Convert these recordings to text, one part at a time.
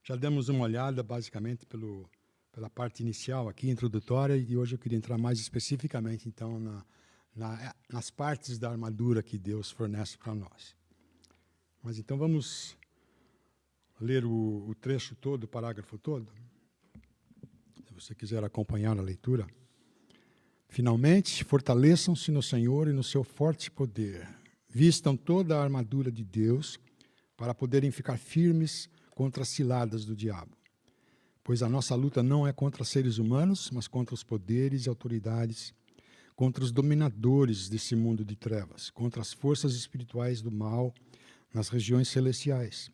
Já demos uma olhada, basicamente, pela parte inicial aqui, introdutória, e hoje eu queria entrar mais especificamente, então, nas partes da armadura que Deus fornece para nós. Mas, então, vamos ler o trecho todo, o parágrafo todo? Se você quiser acompanhar a leitura. Finalmente, fortaleçam-se no Senhor e no seu forte poder. Vistam toda a armadura de Deus para poderem ficar firmes contra as ciladas do diabo. Pois a nossa luta não é contra seres humanos, mas contra os poderes e autoridades, contra os dominadores desse mundo de trevas, contra as forças espirituais do mal nas regiões celestiais.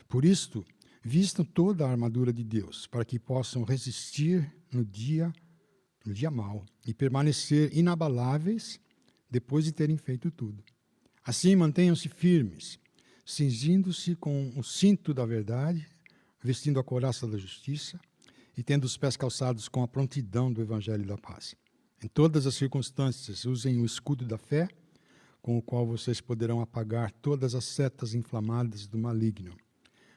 Por isto, vistam toda a armadura de Deus, para que possam resistir no dia mau e permanecer inabaláveis depois de terem feito tudo. Assim, mantenham-se firmes, cingindo-se com o cinto da verdade, vestindo a couraça da justiça e tendo os pés calçados com a prontidão do evangelho da paz. Em todas as circunstâncias, usem o escudo da fé, com o qual vocês poderão apagar todas as setas inflamadas do maligno.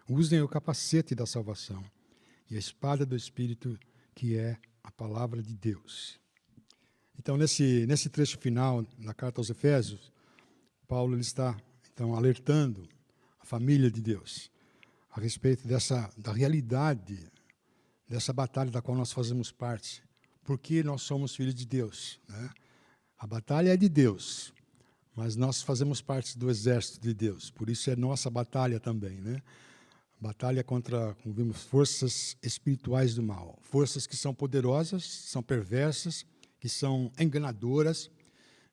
Usem o capacete da salvação e a espada do Espírito, que é a palavra de Deus. Então, nesse trecho final, na carta aos Efésios, Paulo ele está, então, alertando a família de Deus a respeito da realidade dessa batalha da qual nós fazemos parte, porque nós somos filhos de Deus, né? A batalha é de Deus, mas nós fazemos parte do exército de Deus, por isso é nossa batalha também, né? Batalha contra, como vimos, forças espirituais do mal, forças que são poderosas, são perversas, que são enganadoras,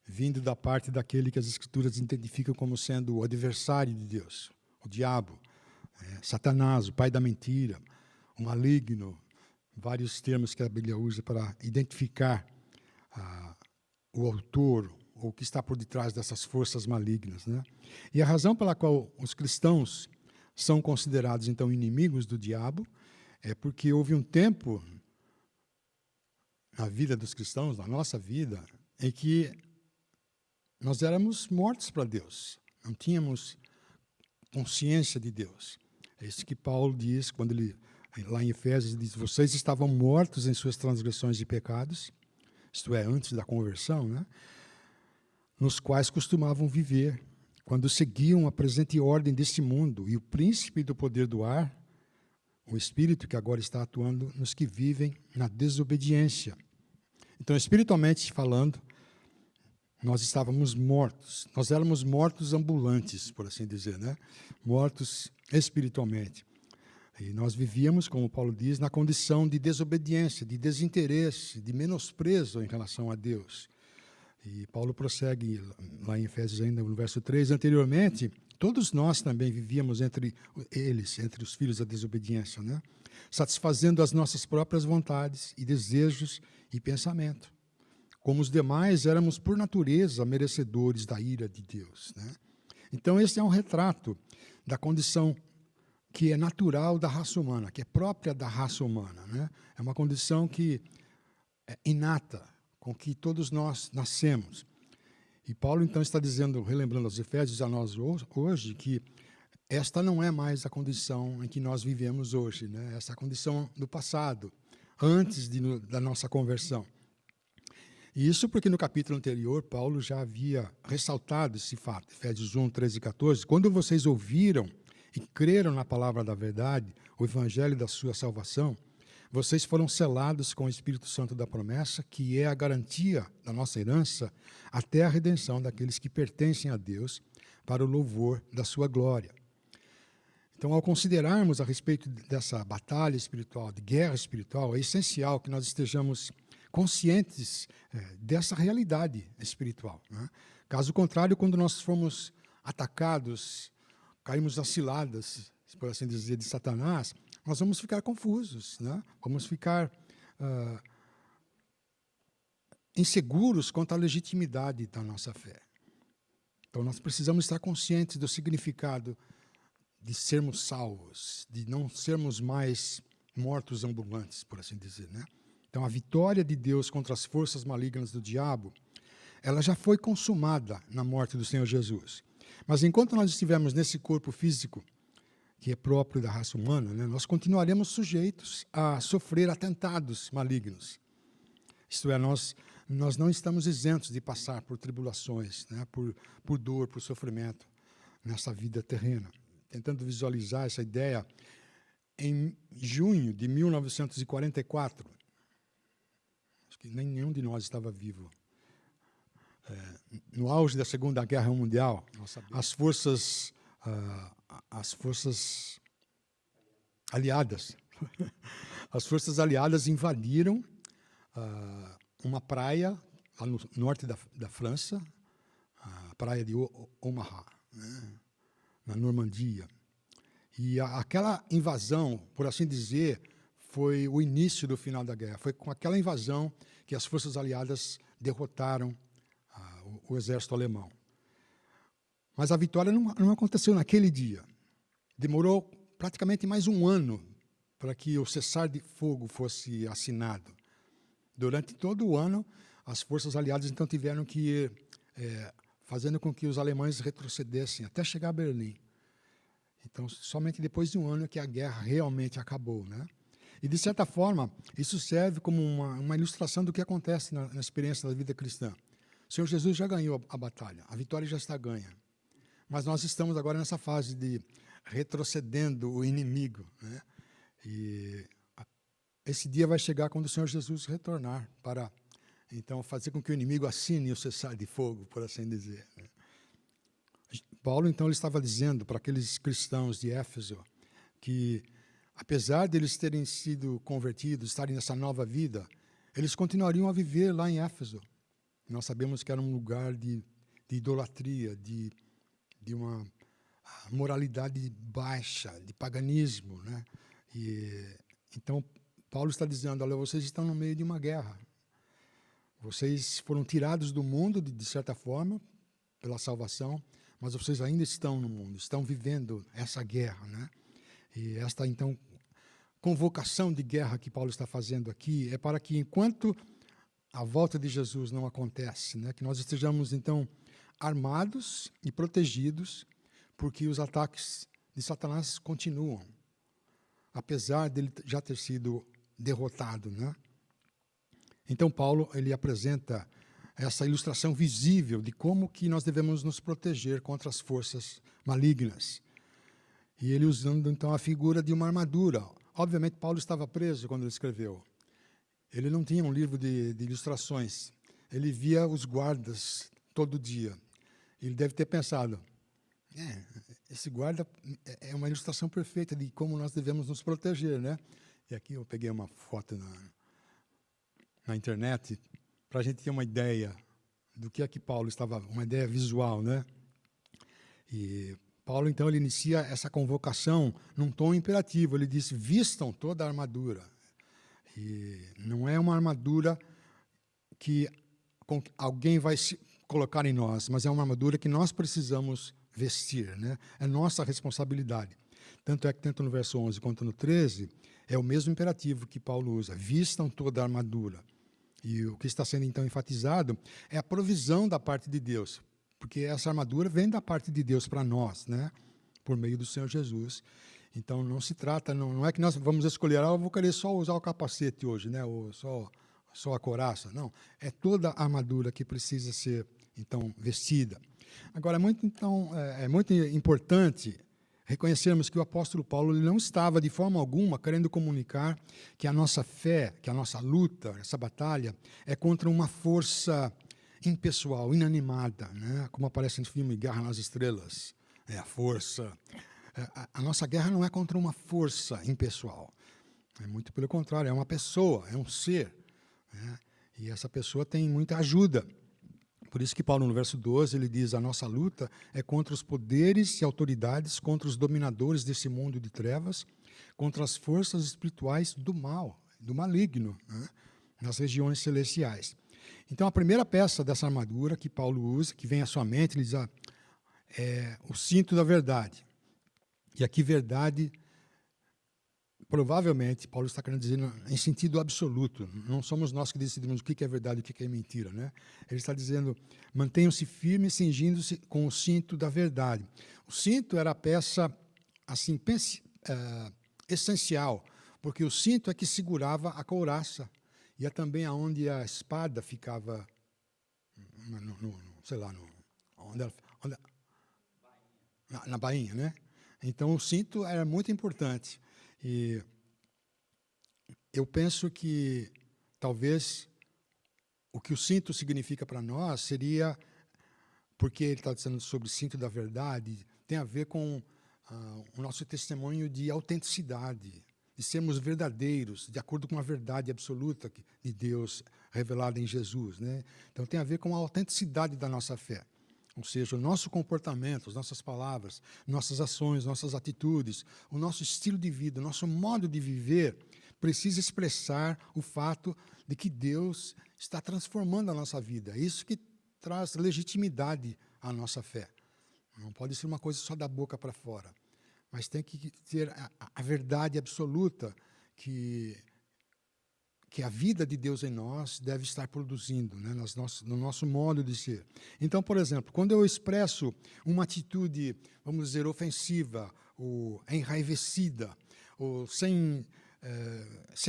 vindo da parte daquele que as Escrituras identificam como sendo o adversário de Deus, o diabo, Satanás, o pai da mentira, o maligno, vários termos que a Bíblia usa para identificar o autor, ou o que está por detrás dessas forças malignas, né? E a razão pela qual os cristãos são considerados, então, inimigos do diabo é porque houve um tempo na vida dos cristãos, na nossa vida, em que nós éramos mortos para Deus, não tínhamos consciência de Deus. É isso que Paulo diz, quando ele, lá em Efésios, diz, vocês estavam mortos em suas transgressões e pecados, isto é, antes da conversão, né? Nos quais costumavam viver, quando seguiam a presente ordem deste mundo, e o príncipe do poder do ar, o Espírito que agora está atuando nos que vivem na desobediência. Então, espiritualmente falando, nós estávamos mortos, nós éramos mortos ambulantes, por assim dizer, né? Mortos espiritualmente. E nós vivíamos, como Paulo diz, na condição de desobediência, de desinteresse, de menosprezo em relação a Deus. E Paulo prossegue lá em Efésios ainda no verso 3, anteriormente, todos nós também vivíamos entre eles, entre os filhos da desobediência, né? Satisfazendo as nossas próprias vontades e desejos e pensamento. Como os demais, éramos, por natureza, merecedores da ira de Deus, né? Então, esse é um retrato da condição que é natural da raça humana, que é própria da raça humana, né? É uma condição que é inata, com que todos nós nascemos. E Paulo, então, está dizendo, relembrando aos Efésios, a nós hoje, que esta não é mais a condição em que nós vivemos hoje, né? Essa é a condição do passado, antes da nossa conversão. E isso porque no capítulo anterior, Paulo já havia ressaltado esse fato, Efésios 1, 13 e 14, quando vocês ouviram e creram na palavra da verdade, o evangelho da sua salvação, vocês foram selados com o Espírito Santo da promessa, que é a garantia da nossa herança até a redenção daqueles que pertencem a Deus para o louvor da sua glória. Então, ao considerarmos a respeito dessa batalha espiritual, de guerra espiritual, é essencial que nós estejamos conscientes dessa realidade espiritual, né? Caso contrário, quando nós formos atacados, caímos nas ciladas, por assim dizer, de Satanás, nós vamos ficar confusos, né? Vamos ficar inseguros quanto à legitimidade da nossa fé. Então, nós precisamos estar conscientes do significado de sermos salvos, de não sermos mais mortos ambulantes, por assim dizer, né? Então, a vitória de Deus contra as forças malignas do diabo, ela já foi consumada na morte do Senhor Jesus. Mas enquanto nós estivermos nesse corpo físico, que é próprio da raça humana, né, nós continuaremos sujeitos a sofrer atentados malignos. Isto é, nós não estamos isentos de passar por tribulações, né, por dor, por sofrimento nessa vida terrena. Tentando visualizar essa ideia, em junho de 1944, acho que nenhum de nós estava vivo, no auge da Segunda Guerra Mundial, as forças aliadas, as forças aliadas invadiram uma praia lá no norte da França, a praia de Omaha, né, na Normandia. E aquela invasão, por assim dizer, foi o início do final da guerra. Foi com aquela invasão que as forças aliadas derrotaram o exército alemão. Mas a vitória não aconteceu naquele dia. Demorou praticamente mais um ano para que o cessar de fogo fosse assinado. Durante todo o ano, as forças aliadas então tiveram que ir fazendo com que os alemães retrocedessem até chegar a Berlim. Então, somente depois de um ano é que a guerra realmente acabou, né? E, de certa forma, isso serve como uma ilustração do que acontece na experiência da vida cristã. O Senhor Jesus já ganhou a batalha, a vitória já está ganha. Mas nós estamos agora nessa fase de retrocedendo o inimigo, né? E esse dia vai chegar quando o Senhor Jesus retornar para, então, fazer com que o inimigo assine o cessar de fogo, por assim dizer, né? Paulo, então, ele estava dizendo para aqueles cristãos de Éfeso que, apesar de eles terem sido convertidos, estarem nessa nova vida, eles continuariam a viver lá em Éfeso. Nós sabemos que era um lugar de idolatria, de uma moralidade baixa, de paganismo, né? Então, Paulo está dizendo, olha, vocês estão no meio de uma guerra. Vocês foram tirados do mundo, de certa forma, pela salvação, mas vocês ainda estão no mundo, estão vivendo essa guerra, né? E esta, então, convocação de guerra que Paulo está fazendo aqui é para que, enquanto a volta de Jesus não acontece, né, que nós estejamos, então, armados e protegidos, porque os ataques de Satanás continuam, apesar dele já ter sido derrotado, né? Então, Paulo, ele apresenta essa ilustração visível de como que nós devemos nos proteger contra as forças malignas. E ele usando, então, a figura de uma armadura. Obviamente, Paulo estava preso quando ele escreveu. Ele não tinha um livro de ilustrações. Ele via os guardas todo dia. Ele deve ter pensado, esse guarda é uma ilustração perfeita de como nós devemos nos proteger, né? E aqui eu peguei uma foto na internet para a gente ter uma ideia do que é que Paulo estava, uma ideia visual, né? E Paulo, então, ele inicia essa convocação num tom imperativo. Ele diz, vistam toda a armadura. E não é uma armadura que alguém vai colocar em nós, mas é uma armadura que nós precisamos vestir, né? É nossa responsabilidade. Tanto é que, tanto no verso 11 quanto no 13, é o mesmo imperativo que Paulo usa, vistam toda a armadura. E o que está sendo, então, enfatizado é a provisão da parte de Deus, porque essa armadura vem da parte de Deus para nós, né? Por meio do Senhor Jesus. Então, não se trata, não é que nós vamos escolher, eu vou querer só usar o capacete hoje, né? Ou só a couraça. Não, é toda a armadura que precisa ser, então, vestida. Agora, é muito importante reconhecermos que o apóstolo Paulo ele não estava, de forma alguma, querendo comunicar que a nossa fé, que a nossa luta, essa batalha, é contra uma força impessoal, inanimada, né? Como aparece no filme Guerra nas Estrelas. É a força. A nossa guerra não é contra uma força impessoal. É muito pelo contrário, é uma pessoa, é um ser, né? E essa pessoa tem muita ajuda. Por isso que Paulo, no verso 12, ele diz, a nossa luta é contra os poderes e autoridades, contra os dominadores desse mundo de trevas, contra as forças espirituais do mal, do maligno, né? Nas regiões celestiais. Então, a primeira peça dessa armadura que Paulo usa, que vem à sua mente, ele diz, é o cinto da verdade. E aqui, verdade, provavelmente, Paulo está querendo dizer em sentido absoluto. Não somos nós que decidimos o que é verdade e o que é mentira, né? Ele está dizendo, mantenham-se firmes, cingindo-se com o cinto da verdade. O cinto era a peça assim, essencial, porque o cinto é que segurava a couraça, e é também aonde a espada ficava, sei lá, na bainha, né? Então, o cinto era muito importante. E eu penso que, talvez, o que o cinto significa para nós seria, porque ele está dizendo sobre o cinto da verdade, tem a ver com o nosso testemunho de autenticidade, de sermos verdadeiros, de acordo com a verdade absoluta de Deus revelada em Jesus, né? Então, tem a ver com a autenticidade da nossa fé. Ou seja, o nosso comportamento, as nossas palavras, nossas ações, nossas atitudes, o nosso estilo de vida, o nosso modo de viver, precisa expressar o fato de que Deus está transformando a nossa vida. É isso que traz legitimidade à nossa fé. Não pode ser uma coisa só da boca para fora, mas tem que ter a verdade absoluta que a vida de Deus em nós deve estar produzindo, né, no nosso modo de ser. Então, por exemplo, quando eu expresso uma atitude, vamos dizer, ofensiva, ou enraivecida, ou sem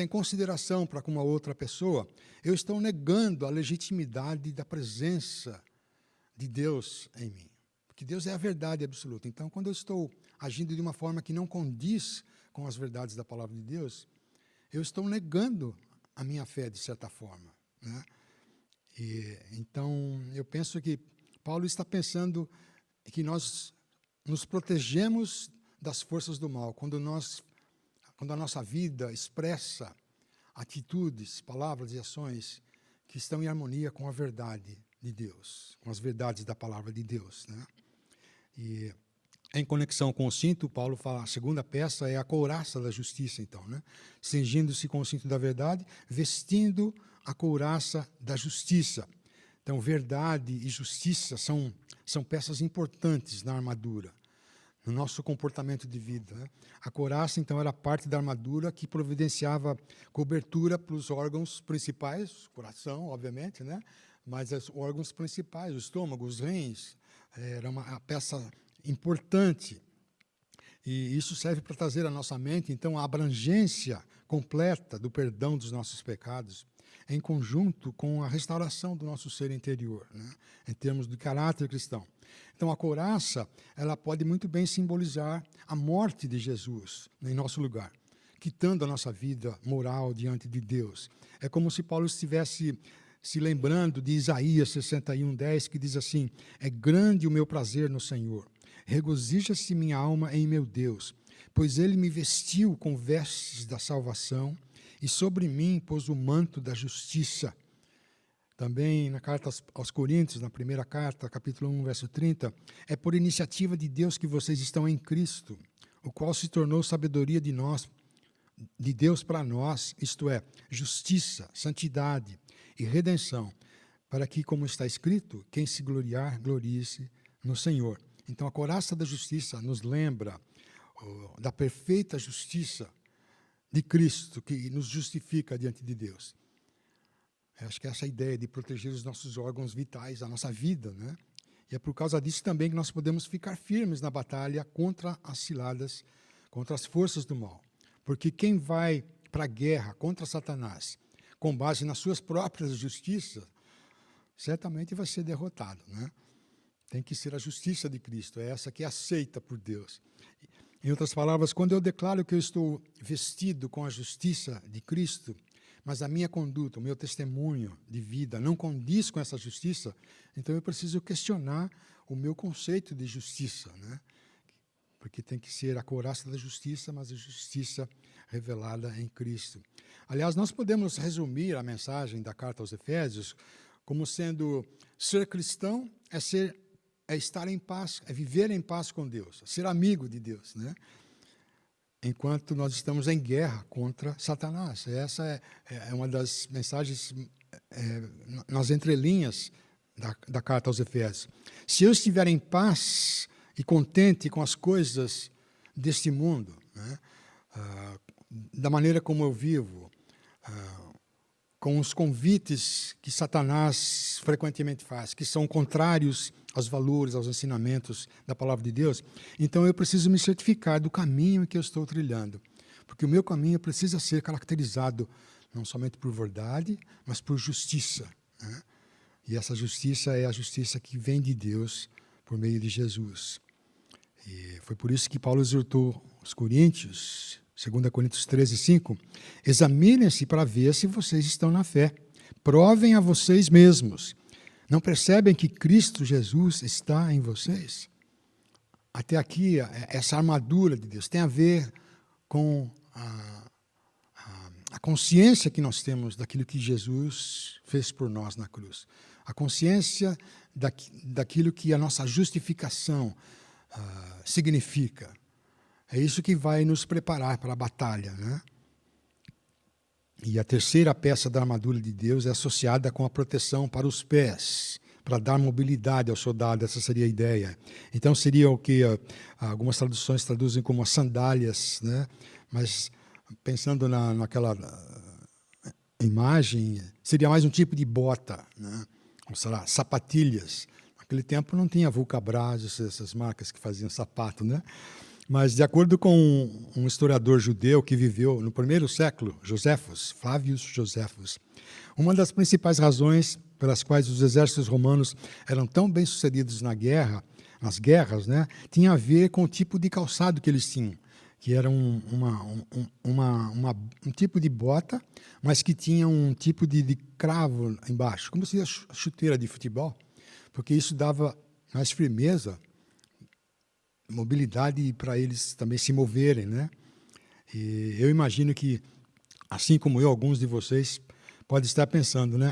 consideração para com uma outra pessoa, eu estou negando a legitimidade da presença de Deus em mim. Porque Deus é a verdade absoluta. Então, quando eu estou agindo de uma forma que não condiz com as verdades da palavra de Deus, eu estou negando a minha fé, de certa forma, né? Então, eu penso que Paulo está pensando que nós nos protegemos das forças do mal, quando a nossa vida expressa atitudes, palavras e ações que estão em harmonia com a verdade de Deus, com as verdades da palavra de Deus, né? E em conexão com o cinto, Paulo fala, a segunda peça é a couraça da justiça, então, né? Cingindo-se com o cinto da verdade, vestindo a couraça da justiça. Então, verdade e justiça são peças importantes na armadura, no nosso comportamento de vida, né? A couraça, então, era parte da armadura que providenciava cobertura para os órgãos principais, coração, obviamente, né? Mas os órgãos principais, o estômago, os rins, era uma peça importante. E isso serve para trazer à nossa mente, então, a abrangência completa do perdão dos nossos pecados, em conjunto com a restauração do nosso ser interior, né, em termos de caráter cristão. Então, a couraça, ela pode muito bem simbolizar a morte de Jesus em nosso lugar, quitando a nossa vida moral diante de Deus. É como se Paulo estivesse se lembrando de Isaías 61:10, que diz assim, é grande o meu prazer no Senhor, regozija-se minha alma em meu Deus, pois ele me vestiu com vestes da salvação e sobre mim pôs o manto da justiça. Também na carta aos Coríntios, na primeira carta, capítulo 1, verso 30, é por iniciativa de Deus que vocês estão em Cristo, o qual se tornou sabedoria de Deus para nós, isto é, justiça, santidade e redenção, para que, como está escrito, quem se gloriar, glorie-se no Senhor. Então, a couraça da justiça nos lembra da perfeita justiça de Cristo, que nos justifica diante de Deus. Eu acho que essa ideia de proteger os nossos órgãos vitais, a nossa vida, né? E é por causa disso também que nós podemos ficar firmes na batalha contra as ciladas, contra as forças do mal. Porque quem vai para a guerra contra Satanás, com base nas suas próprias justiças, certamente vai ser derrotado, né? Tem que ser a justiça de Cristo, é essa que é aceita por Deus. Em outras palavras, quando eu declaro que eu estou vestido com a justiça de Cristo, mas a minha conduta, o meu testemunho de vida não condiz com essa justiça, então eu preciso questionar o meu conceito de justiça, né? Porque tem que ser a couraça da justiça, mas a justiça revelada em Cristo. Aliás, nós podemos resumir a mensagem da carta aos Efésios como sendo ser cristão é estar em paz, é viver em paz com Deus, ser amigo de Deus, né? Enquanto nós estamos em guerra contra Satanás. Essa é uma das mensagens nas entrelinhas da carta aos Efésios. Se eu estiver em paz e contente com as coisas deste mundo, né, da maneira como eu vivo, com os convites que Satanás frequentemente faz, que são contrários aos valores, aos ensinamentos da palavra de Deus, então eu preciso me certificar do caminho que eu estou trilhando, porque o meu caminho precisa ser caracterizado não somente por verdade, mas por justiça, né? E essa justiça é a justiça que vem de Deus por meio de Jesus. E foi por isso que Paulo exortou os coríntios, 2 Coríntios 13:5, examinem-se para ver se vocês estão na fé. Provem a vocês mesmos. Não percebem que Cristo Jesus está em vocês? Até aqui, essa armadura de Deus tem a ver com a consciência que nós temos daquilo que Jesus fez por nós na cruz. A consciência daquilo que a nossa justificação significa. É isso que vai nos preparar para a batalha, né? E a terceira peça da armadura de Deus é associada com a proteção para os pés, para dar mobilidade ao soldado, essa seria a ideia. Então seria o que algumas traduções traduzem como as sandálias, né? Mas pensando naquela imagem, seria mais um tipo de bota, né? Ou será, sapatilhas. Naquele tempo não tinha Vulcabras, essas marcas que faziam sapato, né? Mas, de acordo com um historiador judeu que viveu no primeiro século, Joséfos, Flávios Joséfos, uma das principais razões pelas quais os exércitos romanos eram tão bem-sucedidos nas guerras, né, tinha a ver com o tipo de calçado que eles tinham, que era um tipo de bota, mas que tinha um tipo de cravo embaixo, como se fosse a chuteira de futebol, porque isso dava mais firmeza, mobilidade para eles também se moverem, né? E eu imagino que, assim como eu, alguns de vocês podem estar pensando, né?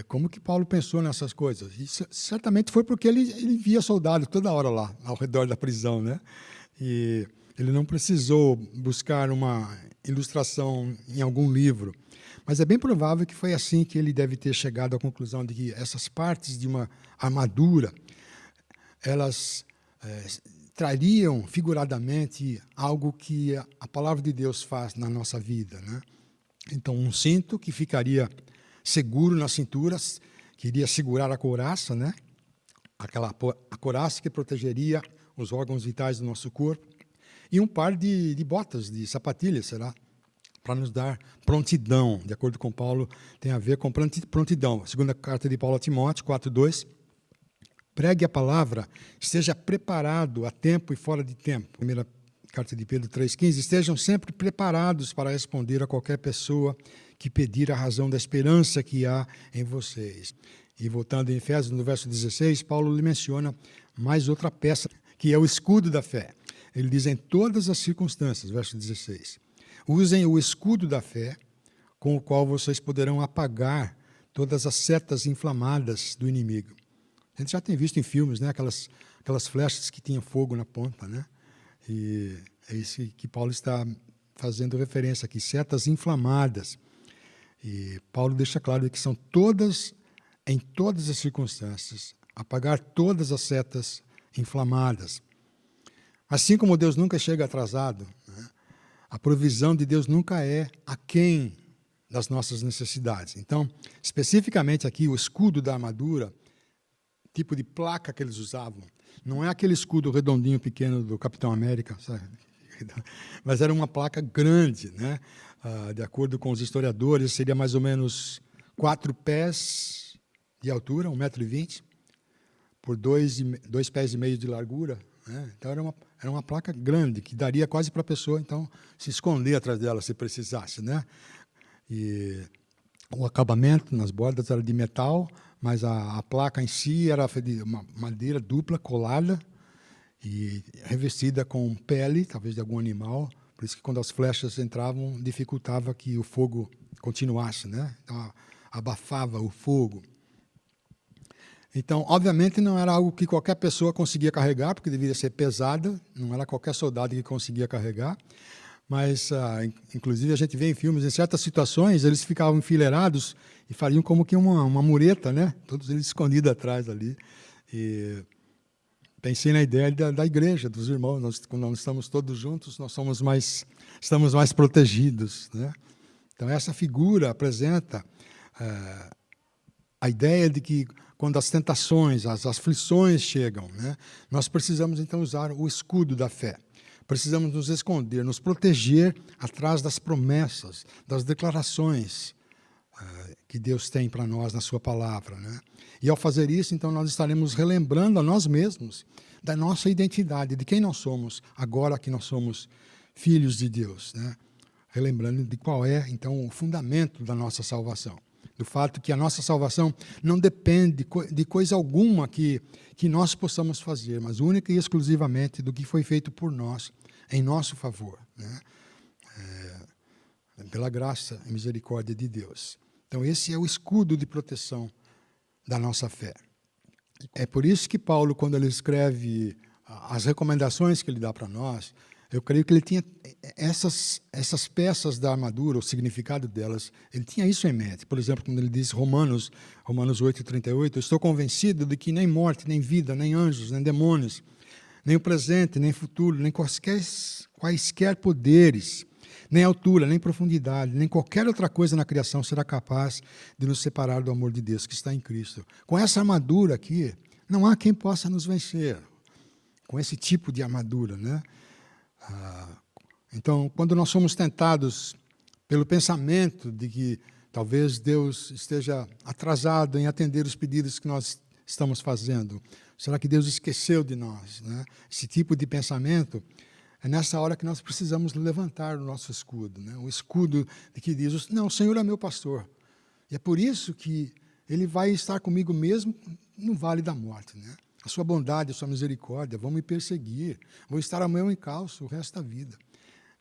Como que Paulo pensou nessas coisas? E certamente foi porque ele via soldados toda hora lá, ao redor da prisão, né? E ele não precisou buscar uma ilustração em algum livro, mas é bem provável que foi assim que ele deve ter chegado à conclusão de que essas partes de uma armadura elas trariam figuradamente algo que a palavra de Deus faz na nossa vida, né? Então, um cinto que ficaria seguro nas cinturas, que iria segurar a couraça, né? A couraça que protegeria os órgãos vitais do nosso corpo, e um par de botas, de sapatilhas, será? Para nos dar prontidão. De acordo com Paulo, tem a ver com prontidão. A segunda carta de Paulo a Timóteo, 4:2. Pregue a palavra, esteja preparado a tempo e fora de tempo. Primeira carta de Pedro 3,15. Estejam sempre preparados para responder a qualquer pessoa que pedir a razão da esperança que há em vocês. E voltando em Efésios, no verso 16, Paulo lhe menciona mais outra peça, que é o escudo da fé. Ele diz em todas as circunstâncias, verso 16, usem o escudo da fé, com o qual vocês poderão apagar todas as setas inflamadas do inimigo. A gente já tem visto em filmes, né, aquelas flechas que tinham fogo na ponta, né? E é isso que Paulo está fazendo referência aqui, setas inflamadas. E Paulo deixa claro que são todas, em todas as circunstâncias, apagar todas as setas inflamadas. Assim como Deus nunca chega atrasado, né, a provisão de Deus nunca é aquém das nossas necessidades. Então, especificamente aqui, o escudo da armadura, tipo de placa que eles usavam, não é aquele escudo redondinho pequeno do Capitão América, sabe? Mas era uma placa grande, né? De acordo com os historiadores, seria mais ou menos 4 pés de altura, 1,20 m, por 2,5 pés de largura, né? Então era uma placa grande, que daria quase para a pessoa então se esconder atrás dela, se precisasse, né? E o acabamento nas bordas era de metal, mas a placa em si era de uma madeira dupla, colada e revestida com pele, talvez de algum animal. Por isso que quando as flechas entravam, dificultava que o fogo continuasse, né? Então, abafava o fogo. Então, obviamente, não era algo que qualquer pessoa conseguia carregar, porque deveria ser pesada, não era qualquer soldado que conseguia carregar. Mas, inclusive, a gente vê em filmes, em certas situações, eles ficavam enfileirados e fariam como que uma mureta, né? Todos eles escondidos atrás ali. E pensei na ideia da igreja, dos irmãos. Quando nós estamos todos juntos, estamos mais protegidos, né? Então, essa figura apresenta a ideia de que quando as tentações, as aflições chegam, né, nós precisamos, então, usar o escudo da fé. Precisamos nos esconder, nos proteger atrás das promessas, das declarações que Deus tem para nós na sua palavra, né? E ao fazer isso, então, nós estaremos relembrando a nós mesmos da nossa identidade, de quem nós somos, agora que nós somos filhos de Deus, né? Relembrando de qual é, então, o fundamento da nossa salvação. Do fato que a nossa salvação não depende de coisa alguma que nós possamos fazer, mas única e exclusivamente do que foi feito por nós, em nosso favor, né? Pela graça e misericórdia de Deus. Então, esse é o escudo de proteção da nossa fé. É por isso que Paulo, quando ele escreve as recomendações que ele dá para nós, eu creio que ele tinha essas peças da armadura, o significado delas, ele tinha isso em mente. Por exemplo, quando ele diz Romanos 8:38, eu estou convencido de que nem morte, nem vida, nem anjos, nem demônios, nem o presente, nem o futuro, nem quaisquer poderes, nem altura, nem profundidade, nem qualquer outra coisa na criação será capaz de nos separar do amor de Deus que está em Cristo. Com essa armadura aqui, não há quem possa nos vencer. Com esse tipo de armadura, né? Então, quando nós somos tentados pelo pensamento de que talvez Deus esteja atrasado em atender os pedidos que nós estamos fazendo, será que Deus esqueceu de nós, né? Esse tipo de pensamento, é nessa hora que nós precisamos levantar o nosso escudo, né? O escudo de que diz, não, o Senhor é meu pastor. E é por isso que Ele vai estar comigo mesmo no vale da morte, né? A sua bondade, a sua misericórdia vão me perseguir, vão estar ao meu encalço o resto da vida.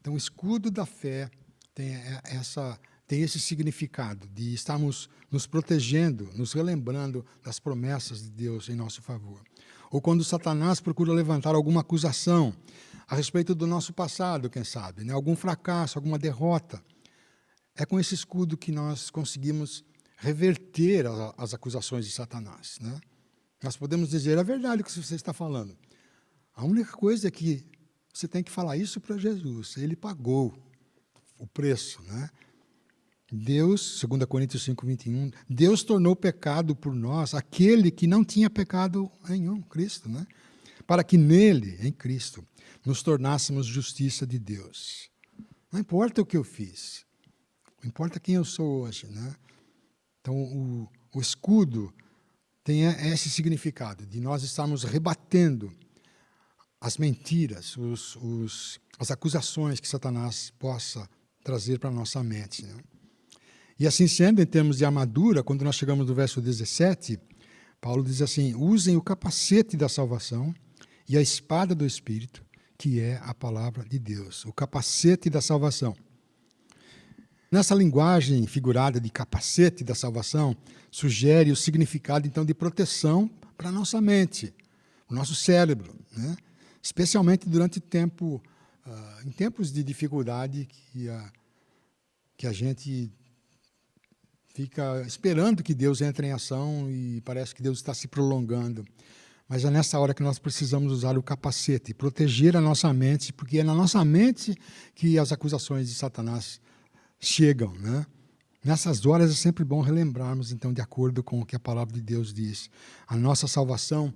Então, o escudo da fé tem esse significado de estarmos nos protegendo, nos relembrando das promessas de Deus em nosso favor. Ou quando Satanás procura levantar alguma acusação a respeito do nosso passado, quem sabe, né? Algum fracasso, alguma derrota. É com esse escudo que nós conseguimos reverter as acusações de Satanás, né? Nós podemos dizer a verdade que você está falando. A única coisa é que você tem que falar isso para Jesus. Ele pagou o preço, né? Deus, 2 Coríntios 5:21, Deus tornou pecado por nós aquele que não tinha pecado nenhum, Cristo, né? Para que nele, em Cristo, nos tornássemos justiça de Deus. Não importa o que eu fiz, importa quem eu sou hoje, né? Então, o escudo tem esse significado de nós estarmos rebatendo as mentiras, as acusações que Satanás possa trazer para a nossa mente, né? E assim sendo, em termos de armadura, quando nós chegamos no verso 17, Paulo diz assim, usem o capacete da salvação e a espada do Espírito, que é a palavra de Deus, o capacete da salvação. Nessa linguagem figurada de capacete da salvação, sugere o significado, então, de proteção para a nossa mente, o nosso cérebro, né? Especialmente durante em tempos de dificuldade que a gente fica esperando que Deus entre em ação e parece que Deus está se prolongando. Mas é nessa hora que nós precisamos usar o capacete, proteger a nossa mente, porque é na nossa mente que as acusações de Satanás chegam, né? Nessas horas é sempre bom relembrarmos, então, de acordo com o que a palavra de Deus diz. A nossa salvação,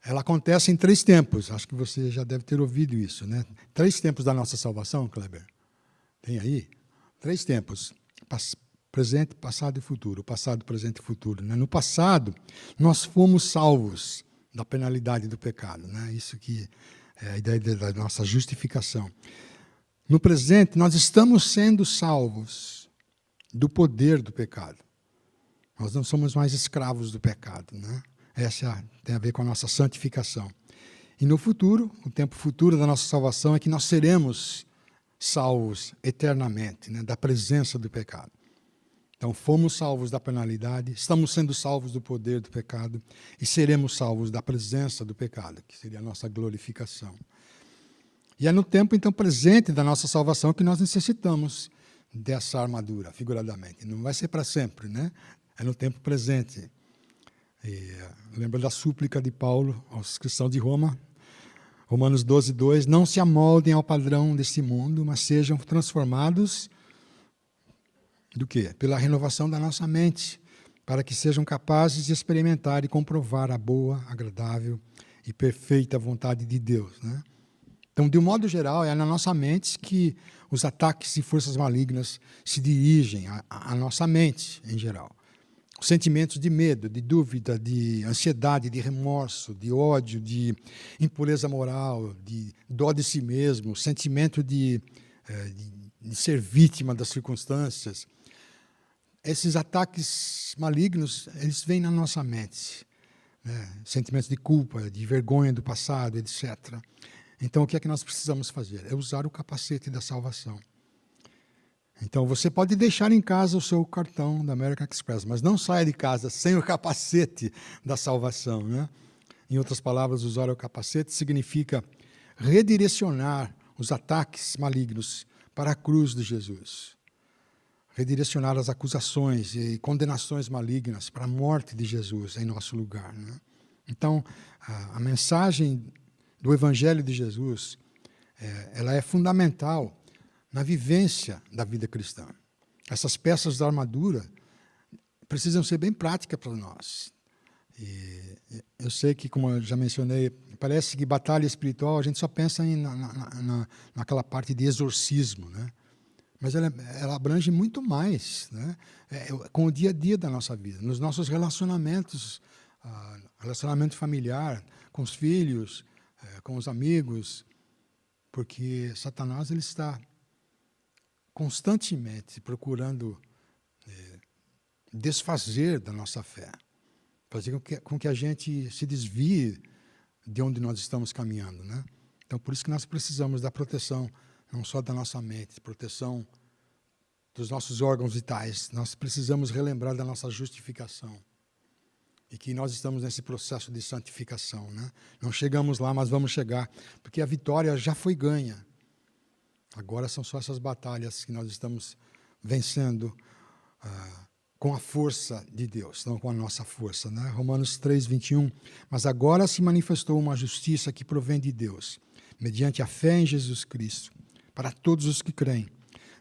ela acontece em 3 tempos. Acho que você já deve ter ouvido isso, né? 3 tempos da nossa salvação, Kleber. Tem aí? 3 tempos. Presente, passado e futuro. Passado, presente e futuro, né? No passado, nós fomos salvos da penalidade do pecado, né? Isso que é a ideia da nossa justificação. No presente, nós estamos sendo salvos do poder do pecado. Nós não somos mais escravos do pecado, né? Essa tem a ver com a nossa santificação. E no futuro, o tempo futuro da nossa salvação é que nós seremos salvos eternamente, né? Da presença do pecado. Então, fomos salvos da penalidade, estamos sendo salvos do poder do pecado e seremos salvos da presença do pecado, que seria a nossa glorificação. E é no tempo, então, presente da nossa salvação que nós necessitamos dessa armadura, figuradamente. Não vai ser para sempre, né? É no tempo presente. Lembra da súplica de Paulo aos cristãos de Roma? Romanos 12:2, não se amoldem ao padrão deste mundo, mas sejam transformados Do quê? Pela renovação da nossa mente, para que sejam capazes de experimentar e comprovar a boa, agradável e perfeita vontade de Deus, né? Então, de um modo geral, é na nossa mente que os ataques e forças malignas se dirigem à nossa mente, em geral. Os sentimentos de medo, de dúvida, de ansiedade, de remorso, de ódio, de impureza moral, de dó de si mesmo, sentimento de ser vítima das circunstâncias. Esses ataques malignos, eles vêm na nossa mente, né? Sentimentos de culpa, de vergonha do passado, etc. Então, o que é que nós precisamos fazer? É usar o capacete da salvação. Então, você pode deixar em casa o seu cartão da American Express, mas não saia de casa sem o capacete da salvação, né? Em outras palavras, usar o capacete significa redirecionar os ataques malignos para a cruz de Jesus. Redirecionar as acusações e condenações malignas para a morte de Jesus em nosso lugar, né? Então, a mensagem do Evangelho de Jesus, ela é fundamental na vivência da vida cristã. Essas peças da armadura precisam ser bem práticas para nós. E eu sei que, como eu já mencionei, parece que batalha espiritual a gente só pensa naquela parte de exorcismo, né? Mas ela abrange muito mais, né? Com o dia a dia da nossa vida, nos nossos relacionamentos, relacionamento familiar, com os filhos, com os amigos, porque Satanás ele está constantemente procurando desfazer da nossa fé, fazer com que a gente se desvie de onde nós estamos caminhando, né? Então, por isso que nós precisamos da proteção, não só da nossa mente, proteção dos nossos órgãos vitais. Nós precisamos relembrar da nossa justificação e que nós estamos nesse processo de santificação, né? Não chegamos lá, mas vamos chegar, porque a vitória já foi ganha. Agora são só essas batalhas que nós estamos vencendo com a força de Deus, não com a nossa força, né? Romanos 3, 21. Mas agora se manifestou uma justiça que provém de Deus, mediante a fé em Jesus Cristo, para todos os que creem.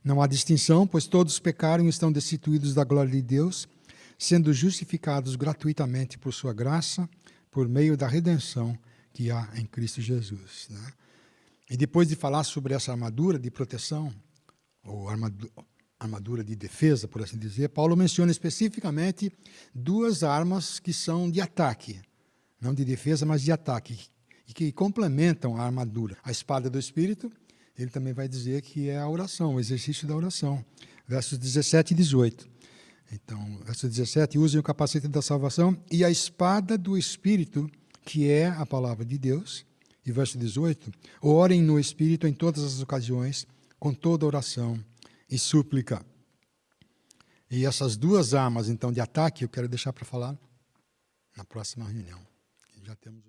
Não há distinção, pois todos pecaram e estão destituídos da glória de Deus, sendo justificados gratuitamente por sua graça, por meio da redenção que há em Cristo Jesus, né? E depois de falar sobre essa armadura de proteção, ou armadura de defesa, por assim dizer, Paulo menciona especificamente duas armas que são de ataque, não de defesa, mas de ataque, e que complementam a armadura. A espada do Espírito, ele também vai dizer que é a oração, o exercício da oração, versos 17 e 18. Então, verso 17, usem o capacete da salvação e a espada do Espírito, que é a palavra de Deus. E verso 18, orem no Espírito em todas as ocasiões, com toda oração e súplica. E essas duas armas, então, de ataque, eu quero deixar para falar na próxima reunião. Já temos